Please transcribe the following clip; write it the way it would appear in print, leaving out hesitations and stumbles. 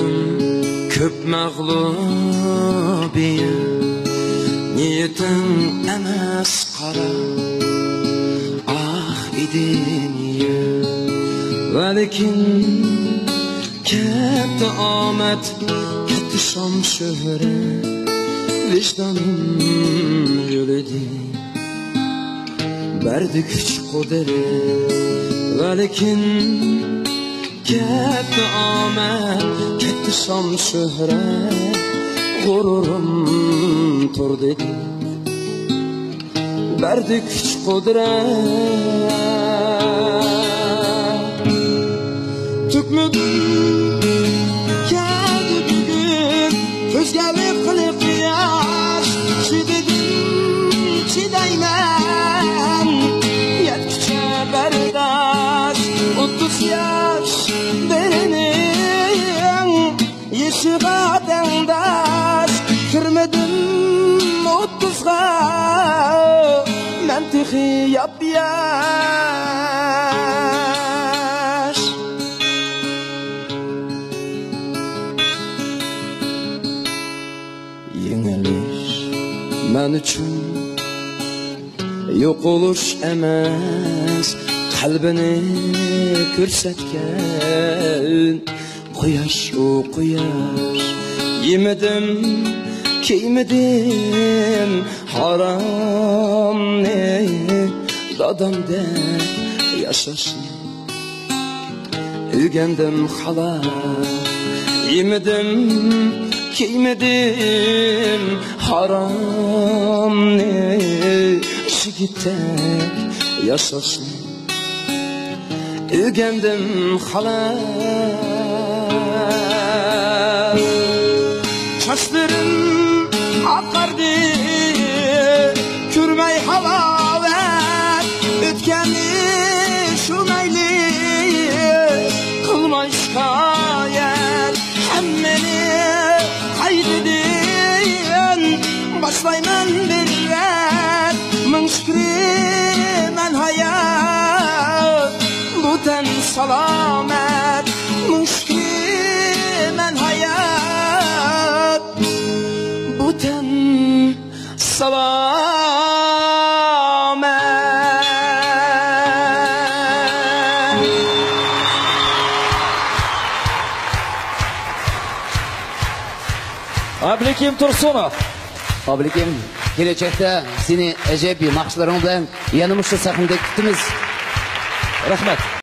Gördüm köp mağlubiye, niyetin emas qara. Ah idi niye, velikin kepti omad, ketdi shon shuhrat, vicdonim yo'lidi. Berdi kuch qudrat, velikin kepti omad, ketdi shon shuhrat, g'ururim tur dedi. Berdi kuch qudrat, tukmidim keldi bugun, ko'zgalik qilib quyosh, chidadim chidayman, yetkicha bardosh. 30 yosh berining yeshig'a tengdosh, kirmadim 30ga, men texi yap-yosh. Yengilish men uchun yo'qolish emas, qalbini ko'rsatgan quyosh, o quyosh. Yemedim kiymedim haromni, dadamdek yashashni o'rgandim xalaq. Yemedim kiymedim haromni, yigitdek yashashni o'rgandim xalaq. Sochlarim oqardi, ko'rmay halovat, o'tgani shu mayli, qilmay shikoyat. Hammani qaytadan boshlayman birrat, ming shukri men hayot, bu tan salomat. Ming shukri men hayot, bu tan salomat. Ablikim Tursunov. Ablikim, kelajakda seni ajoyib naqshlaring bilan yana mushta sahnada kutamiz. Rahmat.